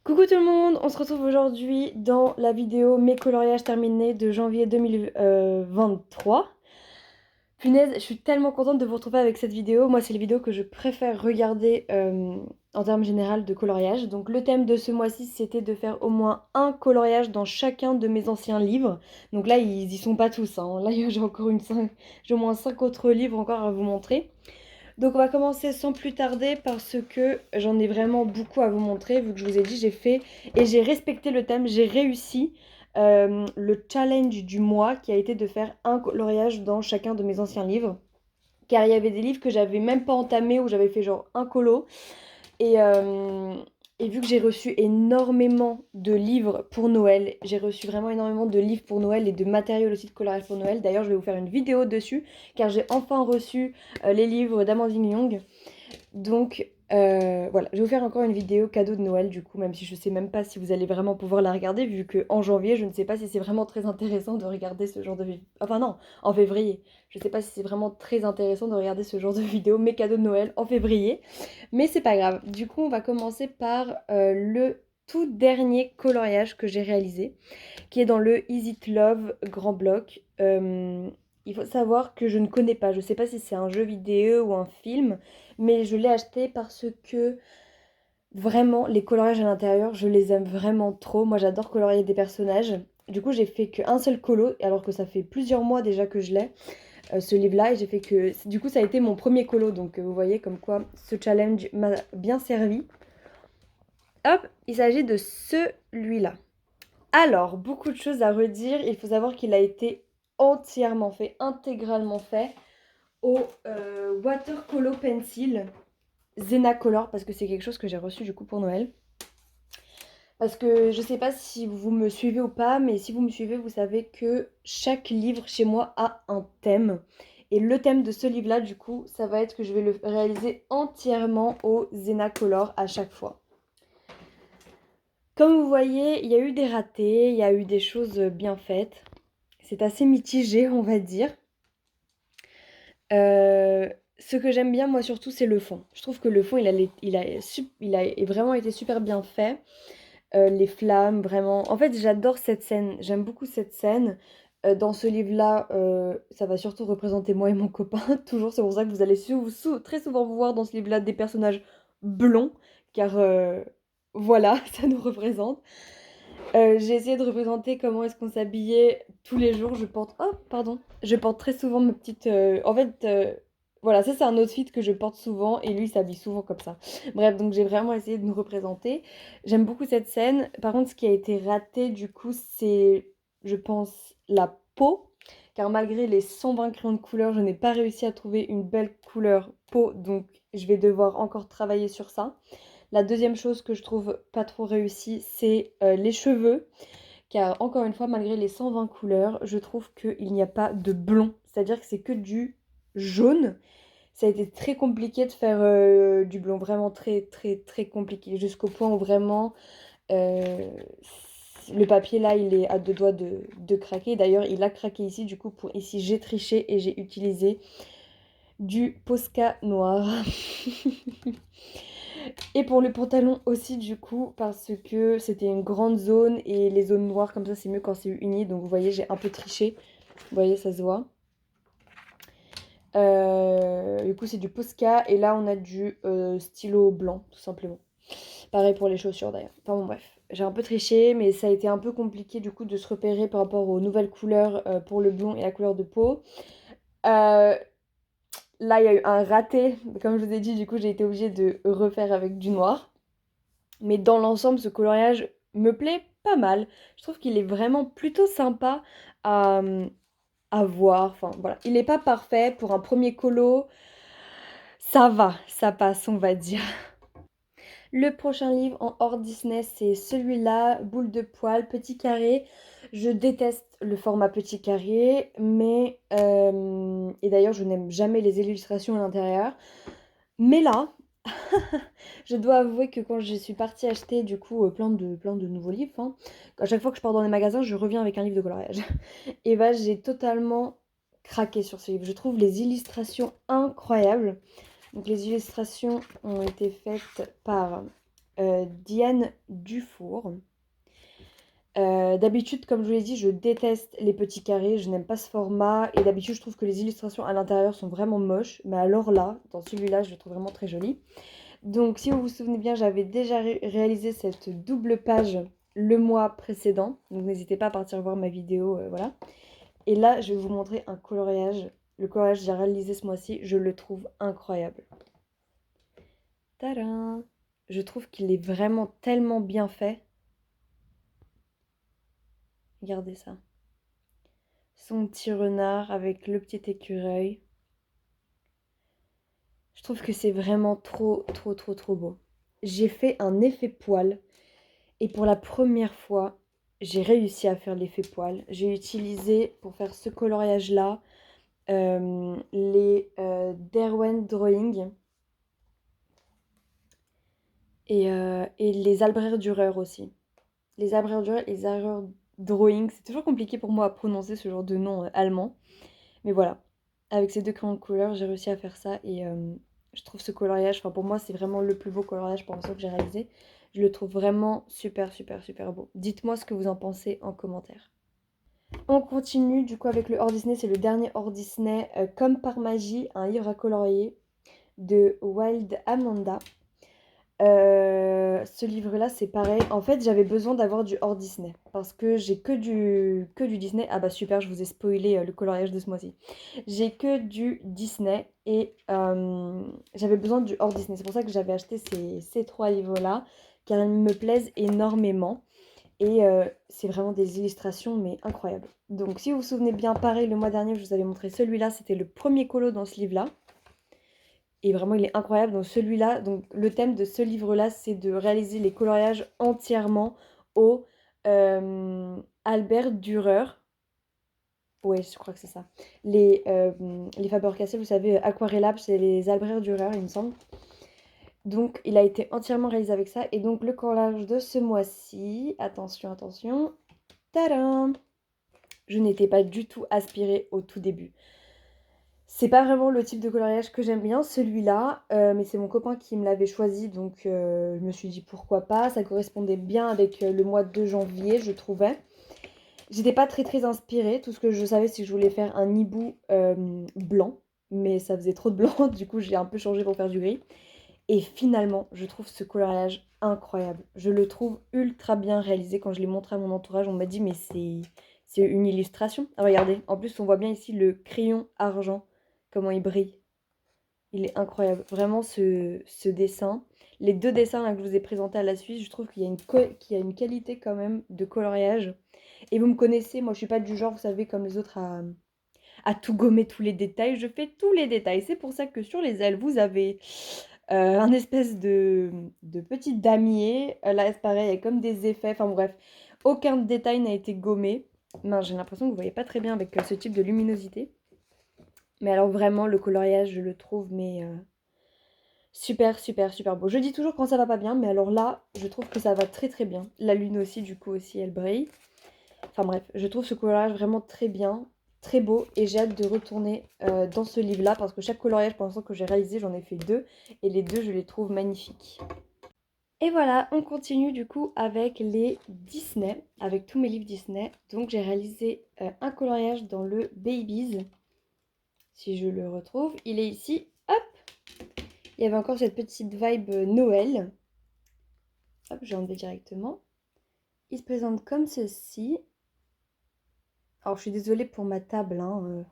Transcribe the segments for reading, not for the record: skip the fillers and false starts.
Coucou tout le monde, on se retrouve aujourd'hui dans la vidéo mes coloriages terminés de janvier 2023. Punaise, je suis tellement contente de vous retrouver avec cette vidéo. Moi, c'est les vidéos que je préfère regarder en termes général de coloriage. Donc le thème de ce mois-ci, c'était de faire au moins un coloriage dans chacun de mes anciens livres. Donc là, ils y sont pas tous, hein. Là, j'ai au moins 5 autres livres encore à vous montrer. Donc on va commencer sans plus tarder parce que j'en ai vraiment beaucoup à vous montrer. Vu que je vous ai dit, j'ai fait et j'ai respecté le thème, j'ai réussi le challenge du mois qui a été de faire un coloriage dans chacun de mes anciens livres. Car il y avait des livres que j'avais même pas entamés où j'avais fait genre un colo. Et, euh, et vu que j'ai reçu énormément de livres pour Noël, j'ai reçu vraiment énormément de livres pour Noël et de matériel aussi de coloriage pour Noël. D'ailleurs, je vais vous faire une vidéo dessus, car j'ai enfin reçu les livres d'Amandine Young. Donc voilà, je vais vous faire encore une vidéo cadeau de Noël du coup, même si je sais même pas si vous allez vraiment pouvoir la regarder, vu qu'en janvier, je ne sais pas si c'est vraiment très intéressant de regarder ce genre de vidéo. Enfin non, en février. Je sais pas si c'est vraiment très intéressant de regarder ce genre de vidéo, mes cadeaux de Noël en février. Mais c'est pas grave. Du coup, on va commencer par le tout dernier coloriage que j'ai réalisé, qui est dans le Is It Love Grand Bloc. Il faut savoir que je ne connais pas, je sais pas si c'est un jeu vidéo ou un film, mais je l'ai acheté parce que vraiment les coloriages à l'intérieur, je les aime vraiment trop. Moi j'adore colorier des personnages. Du coup j'ai fait qu'un seul colo, alors que ça fait plusieurs mois déjà que je l'ai, ce livre-là, et j'ai fait que... Du coup ça a été mon premier colo, donc vous voyez comme quoi ce challenge m'a bien servi. Hop, il s'agit de celui-là. Alors, beaucoup de choses à redire. Il faut savoir qu'il a été entièrement fait, intégralement fait au Watercolor Pencil Zena Color, parce que c'est quelque chose que j'ai reçu du coup pour Noël. Parce que je sais pas si vous me suivez ou pas, mais si vous me suivez, vous savez que chaque livre chez moi a un thème. Et le thème de ce livre-là, du coup, ça va être que je vais le réaliser entièrement au Zena Color à chaque fois. Comme vous voyez, il y a eu des ratés, il y a eu des choses bien faites. C'est assez mitigé, on va dire. Ce que j'aime bien, moi, surtout, c'est le fond. Je trouve que le fond, il a vraiment été super bien fait. Les flammes, vraiment. En fait, j'adore cette scène. J'aime beaucoup cette scène. Dans ce livre-là, ça va surtout représenter moi et mon copain. Toujours, c'est pour ça que vous allez très souvent vous voir dans ce livre-là des personnages blonds. Car voilà, ça nous représente. J'ai essayé de représenter comment est-ce qu'on s'habillait tous les jours. Oh, pardon. Je porte très souvent ma petite... En fait, voilà, ça c'est un outfit que je porte souvent et lui il s'habille souvent comme ça. Bref, donc j'ai vraiment essayé de nous représenter. J'aime beaucoup cette scène. Par contre, ce qui a été raté du coup, c'est, je pense, la peau. Car malgré les 120 crayons de couleur, je n'ai pas réussi à trouver une belle couleur peau. Donc je vais devoir encore travailler sur ça. La deuxième chose que je trouve pas trop réussie, c'est les cheveux. Car encore une fois, malgré les 120 couleurs, je trouve qu'il n'y a pas de blond. C'est-à-dire que c'est que du jaune. Ça a été très compliqué de faire du blond, vraiment très très très compliqué. Jusqu'au point où vraiment euh, le papier là, il est à deux doigts de craquer. D'ailleurs, il a craqué ici. Du coup, pour ici, j'ai triché et j'ai utilisé du Posca noir. Et pour le pantalon aussi du coup parce que c'était une grande zone et les zones noires comme ça c'est mieux quand c'est uni. Donc vous voyez j'ai un peu triché. Vous voyez ça se voit. Du coup c'est du Posca et là on a du stylo blanc tout simplement. Pareil pour les chaussures d'ailleurs. Enfin bon bref. J'ai un peu triché mais ça a été un peu compliqué du coup de se repérer par rapport aux nouvelles couleurs pour le blond et la couleur de peau. Euh, Là il y a eu un raté. Comme je vous ai dit du coup j'ai été obligée de refaire avec du noir. Mais dans l'ensemble, ce coloriage me plaît pas mal. Je trouve qu'il est vraiment plutôt sympa à, à voir. Enfin, voilà. Il n'est pas parfait pour un premier colo. Ça va, ça passe, on va dire. Le prochain livre en hors Disney, c'est celui-là, Boule de poil, petit carré. Je déteste le format petit carré, mais... et d'ailleurs, je n'aime jamais les illustrations à l'intérieur. Mais là, je dois avouer que quand je suis partie acheter du coup plein de nouveaux livres, hein, à chaque fois que je pars dans les magasins, je reviens avec un livre de coloriage. Et bah j'ai totalement craqué sur ce livre. Je trouve les illustrations incroyables. Donc les illustrations ont été faites par Diane Dufour. D'habitude, comme je vous l'ai dit, je déteste les petits carrés, je n'aime pas ce format et d'habitude je trouve que les illustrations à l'intérieur sont vraiment moches, mais alors là, dans celui-là, je le trouve vraiment très joli. Donc si vous vous souvenez bien, j'avais déjà réalisé cette double page le mois précédent, donc n'hésitez pas à partir voir ma vidéo, voilà. Et là, je vais vous montrer un coloriage. Le coloriage que j'ai réalisé ce mois-ci, je le trouve incroyable. Tadam! Je trouve qu'il est vraiment tellement bien fait. Regardez ça. Son petit renard avec le petit écureuil. Je trouve que c'est vraiment trop, trop, trop, trop beau. J'ai fait un effet poil. Et pour la première fois, j'ai réussi à faire l'effet poil. J'ai utilisé, pour faire ce coloriage-là, les Derwent Drawing et les Albrecht Dürer aussi. Les Albrecht Dürer et les Albrecht Drawing, c'est toujours compliqué pour moi à prononcer ce genre de nom allemand. Mais voilà, avec ces deux crayons de couleur, j'ai réussi à faire ça et je trouve ce coloriage, enfin pour moi c'est vraiment le plus beau coloriage pour l'instant que j'ai réalisé. Je le trouve vraiment super super super beau. Dites-moi ce que vous en pensez en commentaire. On continue du coup avec le Hors Disney, c'est le dernier Hors Disney, Comme par magie, un livre à colorier de Wild Amanda. Ce livre-là, c'est pareil. En fait, j'avais besoin d'avoir du hors Disney. Parce que j'ai que du Disney. Ah bah super, je vous ai spoilé le coloriage de ce mois-ci. J'ai que du Disney et j'avais besoin du hors Disney. C'est pour ça que j'avais acheté ces trois livres-là, car ils me plaisent énormément. Et c'est vraiment des illustrations, mais incroyables. Donc si vous vous souvenez bien, pareil, le mois dernier, je vous avais montré celui-là. C'était le premier colo dans ce livre-là. Et vraiment, il est incroyable. Donc celui-là, donc le thème de ce livre-là, c'est de réaliser les coloriages entièrement au Albert Dürer. Ouais, je crois que c'est ça. Les Faber-Castell, vous savez, Aquarellab, c'est les Albert Dürer, il me semble. Donc, il a été entièrement réalisé avec ça. Et donc, le coloriage de ce mois-ci, attention, attention, tadam! Je n'étais pas du tout aspirée au tout début. C'est pas vraiment le type de coloriage que j'aime bien, celui-là, mais c'est mon copain qui me l'avait choisi, donc je me suis dit pourquoi pas. Ça correspondait bien avec le mois de janvier, je trouvais. J'étais pas très très inspirée, tout ce que je savais c'est que je voulais faire un hibou blanc, mais ça faisait trop de blanc, du coup j'ai un peu changé pour faire du gris. Et finalement, je trouve ce coloriage incroyable. Je le trouve ultra bien réalisé. Quand je l'ai montré à mon entourage, on m'a dit mais c'est une illustration. Ah, regardez, en plus on voit bien ici le crayon argent, comment il brille. Il est incroyable. Vraiment ce dessin. Les deux dessins là, que je vous ai présentés à la suite, je trouve qu'il y a une qualité quand même de coloriage. Et vous me connaissez, moi je suis pas du genre, vous savez, comme les autres à tout gommer tous les détails. Je fais tous les détails. C'est pour ça que sur les ailes, vous avez un espèce de petit damier. Là, c'est pareil, il y a comme des effets. Enfin bref, aucun détail n'a été gommé. J'ai l'impression que vous voyez pas très bien avec ce type de luminosité. Mais alors vraiment, le coloriage, je le trouve mais super, super, super beau. Je dis toujours quand ça va pas bien, mais alors là, je trouve que ça va très très bien. La lune aussi, du coup aussi, elle brille. Enfin bref, je trouve ce coloriage vraiment très bien, très beau. Et j'ai hâte de retourner dans ce livre-là parce que chaque coloriage pour l'instant que j'ai réalisé, j'en ai fait deux. Et les deux, je les trouve magnifiques. Et voilà, on continue du coup avec les Disney, avec tous mes livres Disney. Donc j'ai réalisé un coloriage dans le Babies. Si je le retrouve, il est ici. Hop! Il y avait encore cette petite vibe Noël. Hop, j'ai enlevé directement. Il se présente comme ceci. Alors, je suis désolée pour ma table. Hein.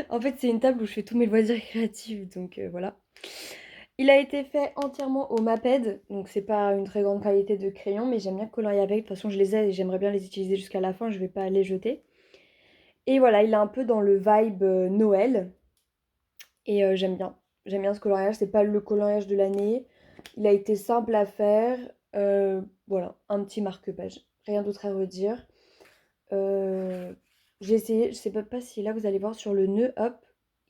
En fait, c'est une table où je fais tous mes loisirs créatifs. Donc, voilà. Il a été fait entièrement au Maped. Donc, c'est pas une très grande qualité de crayon. Mais j'aime bien colorier avec. De toute façon, je les ai et j'aimerais bien les utiliser jusqu'à la fin. Je vais pas les jeter. Et voilà, il est un peu dans le vibe Noël. Et j'aime bien. J'aime bien ce coloriage. C'est pas le coloriage de l'année. Il a été simple à faire. Voilà, un petit marque-page. Rien d'autre à redire. J'ai essayé, je sais pas si là vous allez voir sur le nœud, hop,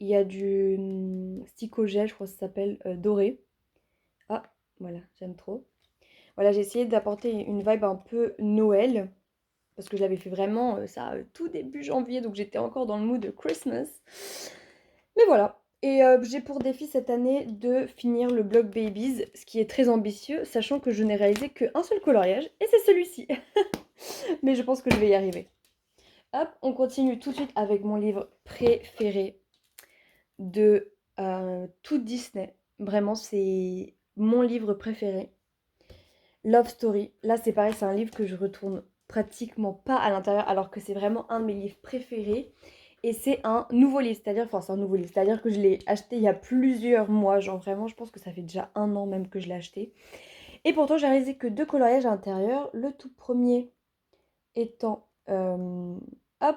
il y a du stick gel, je crois que ça s'appelle doré. Ah, voilà, j'aime trop. Voilà, j'ai essayé d'apporter une vibe un peu Noël. Parce que je l'avais fait vraiment ça tout début janvier, donc j'étais encore dans le mood de Christmas. Mais voilà, Et j'ai pour défi cette année de finir le bloc Babies, ce qui est très ambitieux, sachant que je n'ai réalisé qu'un seul coloriage, et c'est celui-ci. Mais je pense que je vais y arriver. Hop, on continue tout de suite avec mon livre préféré de tout Disney. Vraiment, c'est mon livre préféré. Love Story. Là, c'est pareil, c'est un livre que je retourne pratiquement pas à l'intérieur, alors que c'est vraiment un de mes livres préférés. Et c'est un nouveau livre, c'est-à-dire, enfin, c'est un nouveau livre, c'est-à-dire que je l'ai acheté il y a plusieurs mois. Genre, vraiment, je pense que ça fait déjà 1 an même que je l'ai acheté. Et pourtant, j'ai réalisé que 2 coloriages à l'intérieur. Le tout premier étant, hop,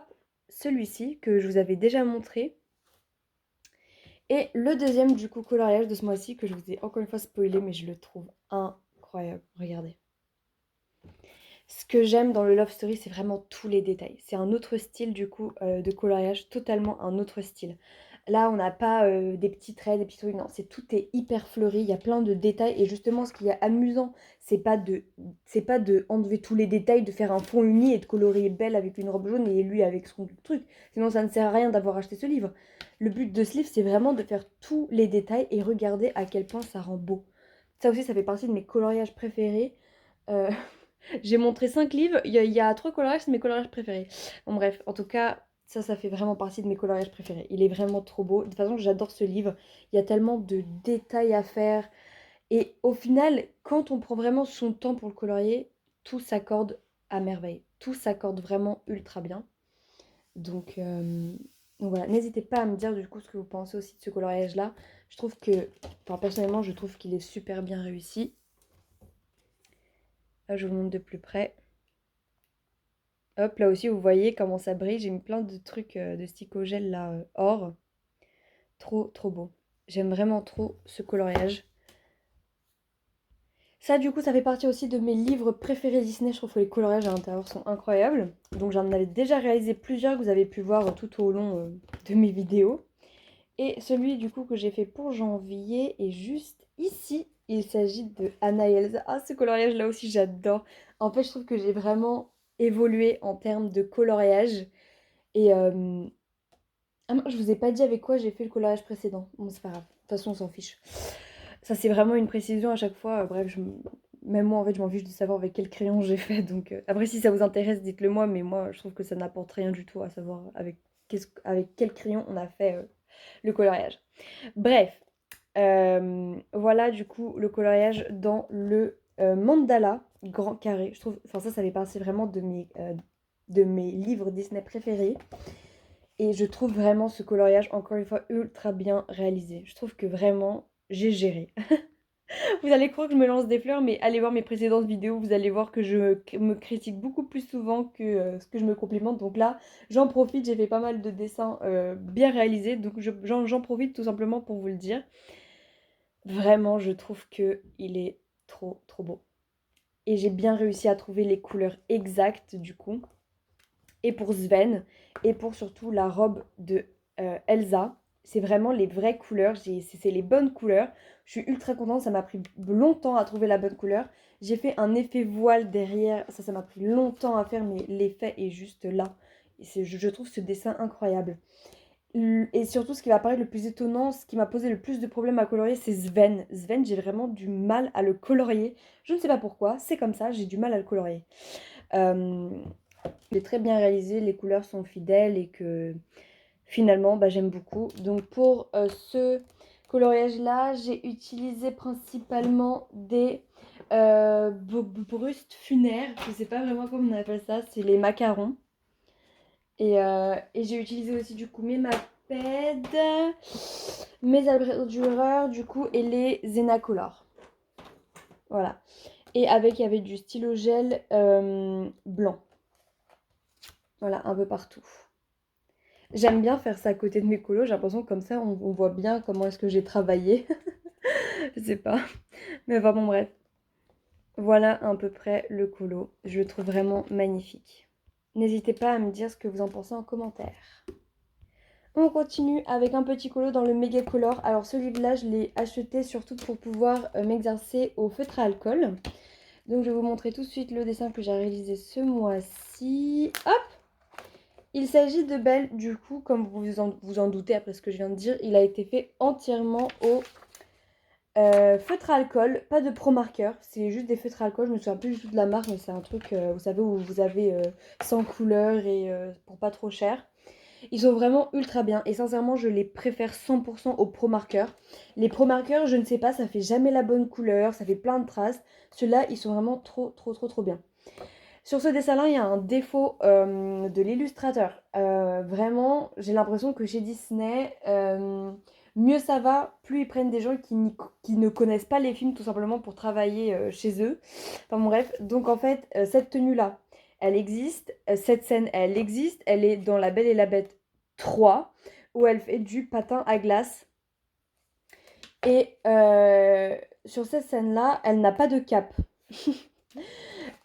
celui-ci que je vous avais déjà montré. Et le deuxième, du coup, coloriage de ce mois-ci, que je vous ai encore une fois spoilé, mais je le trouve incroyable. Regardez. Ce que j'aime dans le Love Story, c'est vraiment tous les détails. C'est un autre style, du coup, de coloriage, totalement un autre style. Là, on n'a pas des petits traits, des petits trucs, non, tout est hyper fleuri, il y a plein de détails. Et justement, ce qui est amusant, c'est pas de enlever tous les détails, de faire un fond uni et de colorier Belle avec une robe jaune et lui avec son truc. Sinon, ça ne sert à rien d'avoir acheté ce livre. Le but de ce livre, c'est vraiment de faire tous les détails et regarder à quel point ça rend beau. Ça aussi, ça fait partie de mes coloriages préférés. Euh, J'ai montré 5 livres, il y a 3 coloriages, c'est mes coloriages préférés. Bon bref, en tout cas, ça fait vraiment partie de mes coloriages préférés. Il est vraiment trop beau. De toute façon, j'adore ce livre. Il y a tellement de détails à faire. Et au final, quand on prend vraiment son temps pour le colorier, tout s'accorde à merveille. Tout s'accorde vraiment ultra bien. Donc, donc voilà, n'hésitez pas à me dire du coup ce que vous pensez aussi de ce coloriage-là. Je trouve que, enfin personnellement, je trouve qu'il est super bien réussi. Là, je vous montre de plus près. Hop, là aussi, vous voyez comment ça brille. J'ai mis plein de trucs de stick au gel là, or. Trop, trop beau. J'aime vraiment trop ce coloriage. Ça, du coup, ça fait partie aussi de mes livres préférés Disney. Je trouve que les coloriages à l'intérieur sont incroyables. Donc, j'en avais déjà réalisé plusieurs que vous avez pu voir tout au long de mes vidéos. Et celui, du coup, que j'ai fait pour janvier est juste ici. Il s'agit de Anna et Elsa. Ah, ce coloriage là aussi, j'adore. En fait, je trouve que j'ai vraiment évolué en termes de coloriage. Et ah non, je vous ai pas dit avec quoi j'ai fait le coloriage précédent. Bon, c'est pas grave. De toute façon, on s'en fiche. Ça, c'est vraiment une précision à chaque fois. Bref, même moi, en fait, je m'en fiche de savoir avec quel crayon j'ai fait. Donc, après, si ça vous intéresse, dites-le moi. Mais moi, je trouve que ça n'apporte rien du tout à savoir avec quel crayon on a fait le coloriage. Bref, voilà du coup le coloriage dans le mandala grand carré. Je trouve, enfin ça fait partie vraiment de mes livres Disney préférés. Et je trouve vraiment ce coloriage, encore une fois, ultra bien réalisé. Je trouve que vraiment, j'ai géré. Vous allez croire que je me lance des fleurs, mais allez voir mes précédentes vidéos, vous allez voir que je me critique beaucoup plus souvent que ce que je me complimente. Donc là, j'en profite, j'ai fait pas mal de dessins bien réalisés, donc j'en profite tout simplement pour vous le dire. Vraiment, je trouve que il est trop, trop beau. Et j'ai bien réussi à trouver les couleurs exactes du coup. Et pour Sven, et pour surtout la robe de Elsa. C'est vraiment les vraies couleurs, c'est les bonnes couleurs. Je suis ultra contente, ça m'a pris longtemps à trouver la bonne couleur. J'ai fait un effet voile derrière, ça m'a pris longtemps à faire, mais l'effet est juste là. Et je trouve ce dessin incroyable. Et surtout, ce qui va paraître le plus étonnant, ce qui m'a posé le plus de problèmes à colorier, c'est Sven. Sven, j'ai vraiment du mal à le colorier. Je ne sais pas pourquoi, c'est comme ça, j'ai du mal à le colorier. Il est très bien réalisé, les couleurs sont fidèles et que finalement, bah, j'aime beaucoup. Donc pour ce coloriage-là, j'ai utilisé principalement des brustes funéraires. Je ne sais pas vraiment comment on appelle ça, c'est les macarons. Et j'ai utilisé aussi du coup mes Maped, mes Aldureurs du coup et les Zenacolor. Voilà. Et avec, il y avait du stylo gel blanc. Voilà, un peu partout. J'aime bien faire ça à côté de mes colos. J'ai l'impression que comme ça, on voit bien comment est-ce que j'ai travaillé. Je sais pas. Mais enfin bon, bref. Voilà à peu près le colo. Je le trouve vraiment magnifique. N'hésitez pas à me dire ce que vous en pensez en commentaire. On continue avec un petit colo dans le Mega Color. Alors ce livre-là, je l'ai acheté surtout pour pouvoir m'exercer au feutre à alcool. Donc je vais vous montrer tout de suite le dessin que j'ai réalisé ce mois-ci. Hop! Il s'agit de Belle, du coup, comme vous en doutez après ce que je viens de dire, il a été fait entièrement au feutre à alcool, pas de pro marqueur, c'est juste des feutres à alcool, je me souviens plus du tout de la marque, mais c'est un truc, vous savez, où vous avez 100 couleurs et pour pas trop cher. Ils sont vraiment ultra bien et sincèrement, je les préfère 100% aux pro marqueurs. Les pro marqueurs, je ne sais pas, ça fait jamais la bonne couleur, ça fait plein de traces. Ceux-là, ils sont vraiment trop bien. Sur ce dessin-là, il y a un défaut de l'illustrateur. Vraiment, j'ai l'impression que chez Disney, mieux ça va, plus ils prennent des gens qui ne connaissent pas les films tout simplement pour travailler chez eux. Enfin bon, bref, donc en fait, cette tenue-là, elle existe. Cette scène, elle existe. Elle est dans La Belle et la Bête 3, où elle fait du patin à glace. Et sur cette scène-là, elle n'a pas de cape.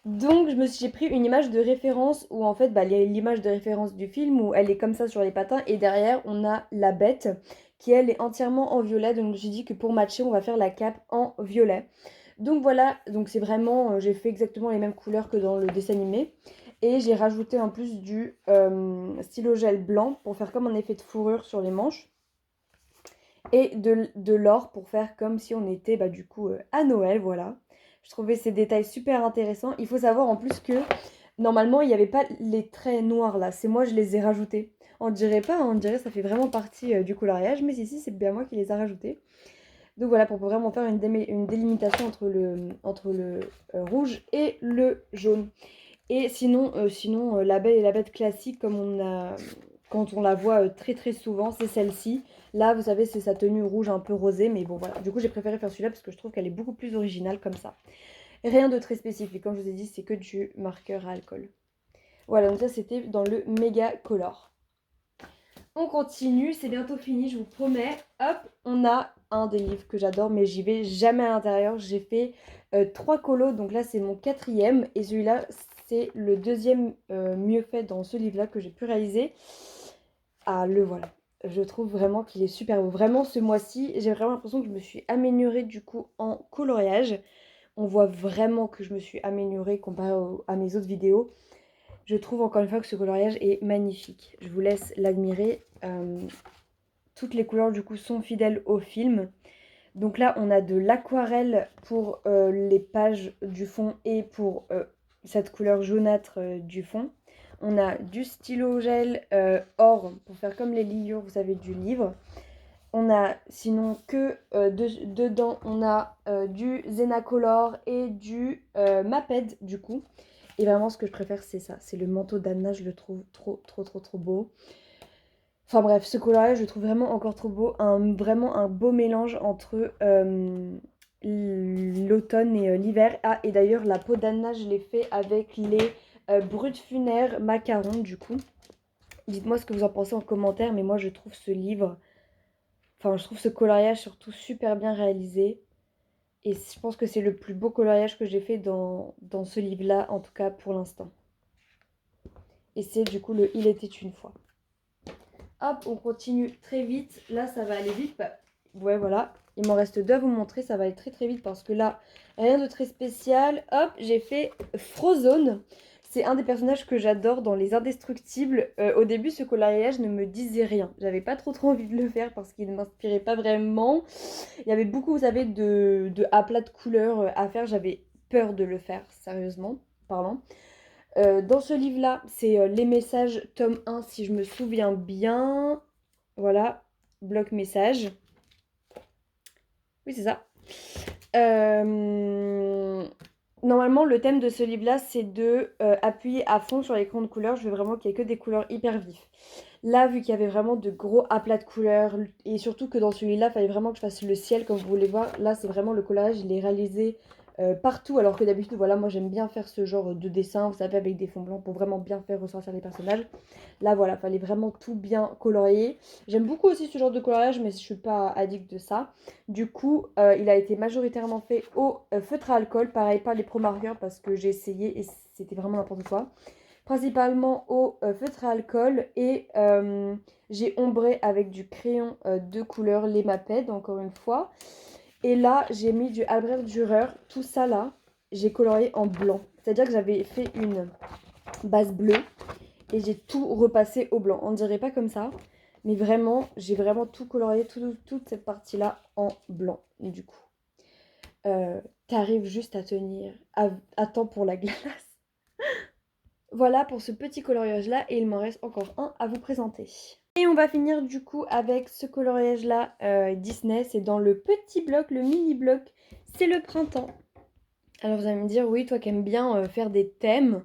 Donc, j'ai pris une image de référence où en fait, bah, il y a l'image de référence du film où elle est comme ça sur les patins et derrière, on a la bête qui elle est entièrement en violet. Donc, j'ai dit que pour matcher, on va faire la cape en violet. Donc voilà, donc c'est vraiment, j'ai fait exactement les mêmes couleurs que dans le dessin animé. Et j'ai rajouté en plus du stylo gel blanc pour faire comme un effet de fourrure sur les manches. Et de l'or pour faire comme si on était bah, du coup à Noël, voilà. Je trouvais ces détails super intéressants. Il faut savoir en plus que normalement il n'y avait pas les traits noirs là, c'est moi je les ai rajoutés. On dirait pas, on dirait ça fait vraiment partie du coloriage, mais si c'est bien moi qui les ai rajoutés. Donc voilà, pour vraiment faire une délimitation entre le rouge et le jaune. Et sinon La Belle et la Bête classique, quand on la voit très souvent, c'est celle-ci. Là, vous savez, c'est sa tenue rouge un peu rosée, mais bon voilà. Du coup, j'ai préféré faire celui-là parce que je trouve qu'elle est beaucoup plus originale comme ça. Rien de très spécifique, comme je vous ai dit, c'est que du marqueur à alcool. Voilà, donc ça c'était dans le méga color. On continue, c'est bientôt fini, je vous promets. Hop, on a un des livres que j'adore, mais j'y vais jamais à l'intérieur. J'ai fait 3 colos, donc là c'est mon 4e. Et celui-là, c'est le 2e mieux fait dans ce livre-là que j'ai pu réaliser. Ah, le voilà. Je trouve vraiment qu'il est super beau. Vraiment, ce mois-ci, j'ai vraiment l'impression que je me suis améliorée du coup en coloriage. On voit vraiment que je me suis améliorée comparé à mes autres vidéos. Je trouve encore une fois que ce coloriage est magnifique. Je vous laisse l'admirer. Toutes les couleurs du coup sont fidèles au film. Donc là, on a de l'aquarelle pour les pages du fond et pour cette couleur jaunâtre du fond. On a du stylo gel or pour faire comme les liures, vous savez, du livre. On a sinon que dedans, on a du Zenacolor et du Maped du coup. Et vraiment, ce que je préfère, c'est ça. C'est le manteau d'Anna, je le trouve trop beau. Enfin bref, ce coloriage, je le trouve vraiment encore trop beau. Vraiment un beau mélange entre l'automne et l'hiver. Ah, et d'ailleurs, la peau d'Anna, je l'ai fait avec les Brut Funaires macarons, du coup. Dites-moi ce que vous en pensez en commentaire, mais moi, je trouve ce livre... Enfin, je trouve ce coloriage surtout super bien réalisé. Et je pense que c'est le plus beau coloriage que j'ai fait dans ce livre-là, en tout cas pour l'instant. Et c'est du coup le Il était une fois. Hop, on continue très vite. Là, ça va aller vite. Ouais, voilà. Il m'en reste 2 à vous montrer. Ça va aller très vite parce que là, rien de très spécial. Hop, j'ai fait Frozone. C'est un des personnages que j'adore dans Les Indestructibles. Au début, ce coloriage ne me disait rien. J'avais pas trop envie de le faire parce qu'il ne m'inspirait pas vraiment. Il y avait beaucoup, vous savez, de aplats de couleurs à faire. J'avais peur de le faire, sérieusement parlant. Dans ce livre-là, c'est les messages, tome 1, si je me souviens bien. Voilà, bloc message. Oui, c'est ça. Normalement, le thème de ce livre-là, c'est de appuyer à fond sur l'écran de couleurs. Je veux vraiment qu'il n'y ait que des couleurs hyper vives. Là, vu qu'il y avait vraiment de gros aplats de couleurs, et surtout que dans celui-là, il fallait vraiment que je fasse le ciel, comme vous voulez voir. Là, c'est vraiment le coloriage, il est réalisé partout, alors que d'habitude, voilà, moi j'aime bien faire ce genre de dessin, vous savez, avec des fonds blancs pour vraiment bien faire ressortir les personnages. Là, voilà, fallait vraiment tout bien colorier. J'aime beaucoup aussi ce genre de coloriage, mais je suis pas addict de ça. Du coup, il a été majoritairement fait au feutre à alcool, pareil, pas les pro marqueurs parce que j'ai essayé et c'était vraiment n'importe quoi. Principalement au feutre à alcool et j'ai ombré avec du crayon de couleur, les Maped, encore une fois. Et là, j'ai mis du Albrecht Dürer. Tout ça là, j'ai colorié en blanc. C'est-à-dire que j'avais fait une base bleue. et j'ai tout repassé au blanc. On dirait pas comme ça, mais vraiment, j'ai vraiment tout colorié, toute cette partie-là en blanc, du coup. T'arrives juste à tenir à temps pour la glace. Voilà pour ce petit coloriage-là, et il m'en reste encore un à vous présenter. Et on va finir du coup avec ce coloriage-là Disney, c'est dans le petit bloc, le mini bloc, c'est le printemps. Alors vous allez me dire, oui, toi qui aimes bien faire des thèmes,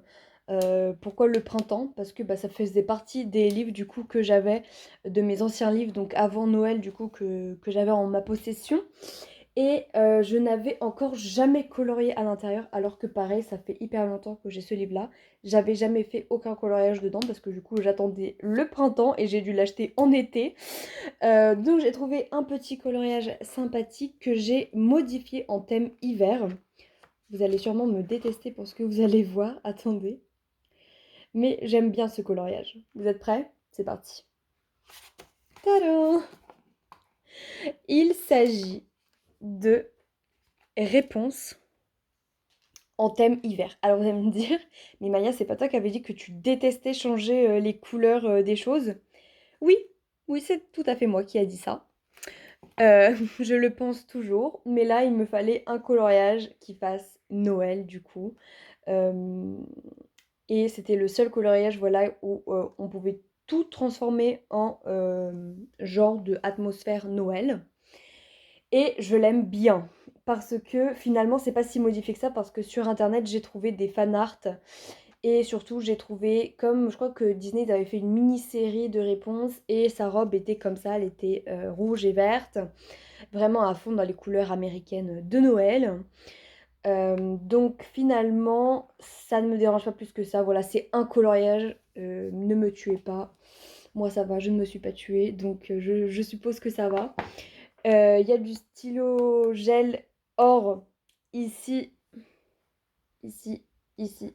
pourquoi le printemps? Parce que bah, ça faisait partie des livres du coup que j'avais, de mes anciens livres, donc avant Noël du coup que j'avais en ma possession. Et je n'avais encore jamais colorié à l'intérieur, alors que pareil, ça fait hyper longtemps que j'ai ce livre-là. J'avais jamais fait aucun coloriage dedans parce que du coup j'attendais le printemps et j'ai dû l'acheter en été. Donc j'ai trouvé un petit coloriage sympathique que j'ai modifié en thème hiver. Vous allez sûrement me détester pour ce que vous allez voir, attendez. Mais j'aime bien ce coloriage. Vous êtes prêts? C'est parti. Tadam! Il s'agit de réponses en thème hiver. Alors vous allez me dire, mais Maya, c'est pas toi qui avais dit que tu détestais changer les couleurs des choses? Oui, oui, c'est tout à fait moi qui a dit ça. Je le pense toujours, mais là, il me fallait un coloriage qui fasse Noël, du coup. Et c'était le seul coloriage, voilà, où on pouvait tout transformer en genre de atmosphère Noël. Et je l'aime bien, parce que finalement, c'est pas si modifié que ça, parce que sur internet, j'ai trouvé des fanarts. Et surtout, j'ai trouvé, comme je crois que Disney ils avaient fait une mini-série de réponses, et sa robe était comme ça, elle était rouge et verte, vraiment à fond dans les couleurs américaines de Noël. Donc finalement, ça ne me dérange pas plus que ça. Voilà, c'est un coloriage, ne me tuez pas. Moi ça va, je ne me suis pas tuée, donc je suppose que ça va. Il y a du stylo gel or ici, ici, ici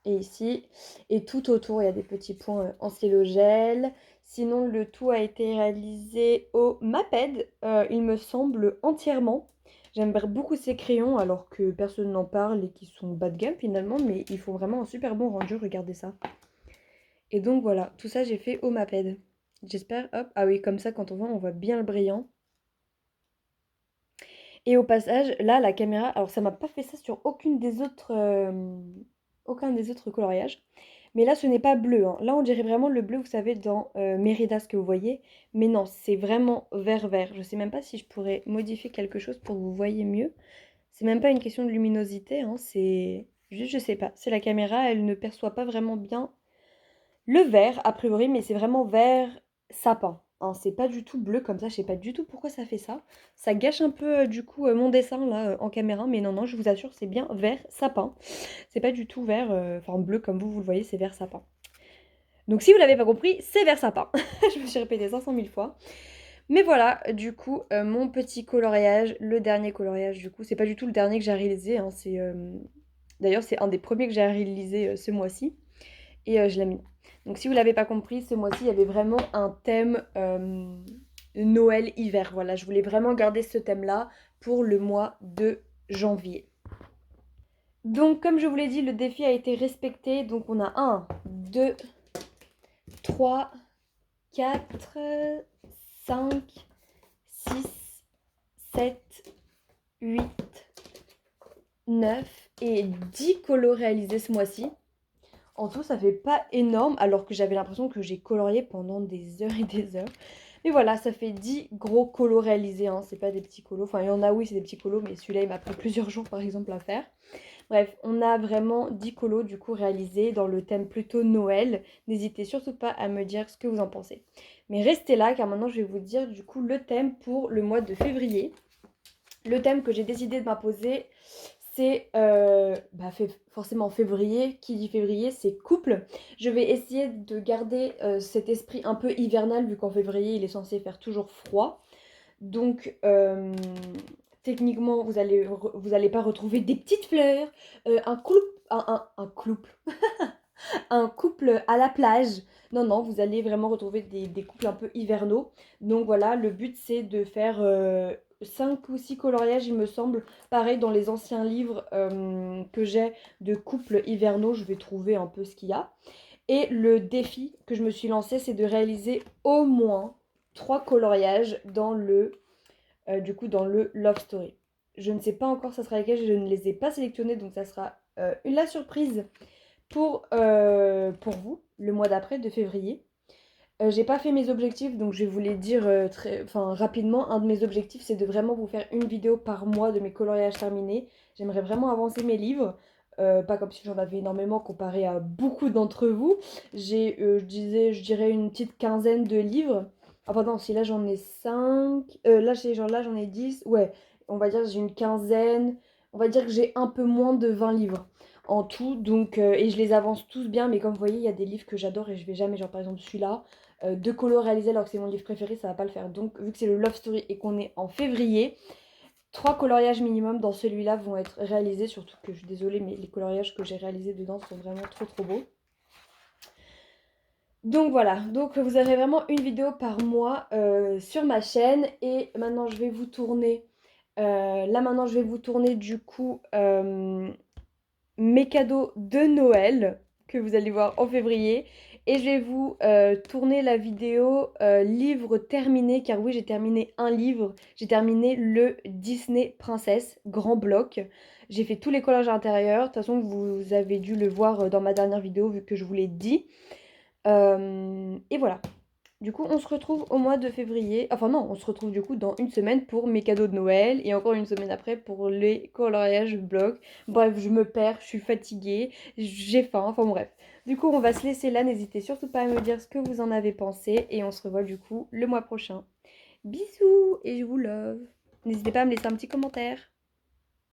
et ici. Et tout autour, il y a des petits points en stylo gel. Sinon, le tout a été réalisé au Maped, il me semble, entièrement. J'aime beaucoup ces crayons, alors que personne n'en parle et qui sont bas de gamme finalement, mais ils font vraiment un super bon rendu, regardez ça. Et donc voilà, tout ça j'ai fait au Maped. J'espère, hop, ah oui, comme ça quand on voit bien le brillant. Et au passage, là, la caméra, alors ça m'a pas fait ça sur aucun des autres coloriages. Mais là, ce n'est pas bleu, hein. Là, on dirait vraiment le bleu, vous savez, dans Mérida, ce que vous voyez. Mais non, c'est vraiment vert-vert. Je sais même pas si je pourrais modifier quelque chose pour que vous voyez mieux. C'est même pas une question de luminosité, hein, c'est juste, je sais pas. C'est la caméra, elle ne perçoit pas vraiment bien le vert, a priori, mais c'est vraiment vert sapin, hein. C'est pas du tout bleu comme ça, je sais pas du tout pourquoi ça fait ça. Ça gâche un peu du coup mon dessin là en caméra, mais non, non, je vous assure, c'est bien vert sapin. C'est pas du tout vert, enfin bleu comme vous le voyez, c'est vert sapin. Donc si vous l'avez pas compris, c'est vert sapin. Je me suis répété 500 000 fois. Mais voilà, du coup, mon petit coloriage, le dernier coloriage, du coup, c'est pas du tout le dernier que j'ai réalisé, hein, d'ailleurs, c'est un des premiers que j'ai réalisé ce mois-ci, et je l'ai mis. Donc si vous l'avez pas compris, ce mois-ci, il y avait vraiment un thème Noël-hiver. Voilà, je voulais vraiment garder ce thème-là pour le mois de janvier. Donc, comme je vous l'ai dit, le défi a été respecté. Donc, on a 1, 2, 3, 4, 5, 6, 7, 8, 9 et 10 colos réalisés ce mois-ci. En tout, ça fait pas énorme, alors que j'avais l'impression que j'ai colorié pendant des heures et des heures. Mais voilà, ça fait 10 gros colos réalisés, hein. C'est pas des petits colos. Enfin, il y en a, oui, c'est des petits colos, mais celui-là, il m'a pris plusieurs jours, par exemple, à faire. Bref, on a vraiment 10 colos, du coup, réalisés dans le thème plutôt Noël. N'hésitez surtout pas à me dire ce que vous en pensez. Mais restez là, car maintenant, je vais vous dire, du coup, le thème pour le mois de février. Le thème que j'ai décidé de m'imposer, c'est forcément février. Qui dit février, c'est couple. Je vais essayer de garder cet esprit un peu hivernal, vu qu'en février, il est censé faire toujours froid. Donc, techniquement, vous allez pas retrouver des petites fleurs, un couple, un couple à la plage. Non, non, vous allez vraiment retrouver des couples un peu hivernaux. Donc voilà, le but c'est de faire 5 ou 6 coloriages, il me semble. Pareil, dans les anciens livres que j'ai de couples hivernaux, je vais trouver un peu ce qu'il y a. Et le défi que je me suis lancé, c'est de réaliser au moins 3 coloriages dans dans le Love Story. Je ne sais pas encore ça sera lesquels, je ne les ai pas sélectionnés, donc ça sera la surprise pour vous, le mois d'après, de février. J'ai pas fait mes objectifs, donc je vais vous les dire rapidement. Un de mes objectifs, c'est de vraiment vous faire une vidéo par mois de mes coloriages terminés. J'aimerais vraiment avancer mes livres. Pas comme si j'en avais énormément comparé à beaucoup d'entre vous. Je dirais une petite quinzaine de livres. Ah pardon, si là j'en ai 5. Là j'en ai 10. Ouais, on va dire que j'ai une quinzaine. On va dire que j'ai un peu moins de 20 livres en tout. Donc, et je les avance tous bien, mais comme vous voyez, il y a des livres que j'adore et je vais jamais, genre par exemple celui-là. Deux colos réalisés alors que c'est mon livre préféré, ça va pas le faire. Donc, vu que c'est le Love Story et qu'on est en février, 3 coloriages minimum dans celui-là vont être réalisés. Surtout que je suis désolée, mais les coloriages que j'ai réalisés dedans sont vraiment trop beaux. Donc voilà, donc vous avez vraiment une vidéo par mois sur ma chaîne. Et maintenant, je vais vous tourner. Maintenant, je vais vous tourner du coup mes cadeaux de Noël que vous allez voir en février. Et je vais vous tourner la vidéo livre terminé, car oui, j'ai terminé un livre. J'ai terminé le Disney Princesse, grand bloc. J'ai fait tous les collages à l'intérieur. De toute façon, vous avez dû le voir dans ma dernière vidéo, vu que je vous l'ai dit. Et voilà. Du coup, on se retrouve au mois de février. Enfin non, on se retrouve du coup dans une semaine pour mes cadeaux de Noël et encore une semaine après pour les coloriages vlog. Bref, je me perds, je suis fatiguée, j'ai faim, enfin bref. Du coup, on va se laisser là. N'hésitez surtout pas à me dire ce que vous en avez pensé et on se revoit du coup le mois prochain. Bisous et je vous love. N'hésitez pas à me laisser un petit commentaire.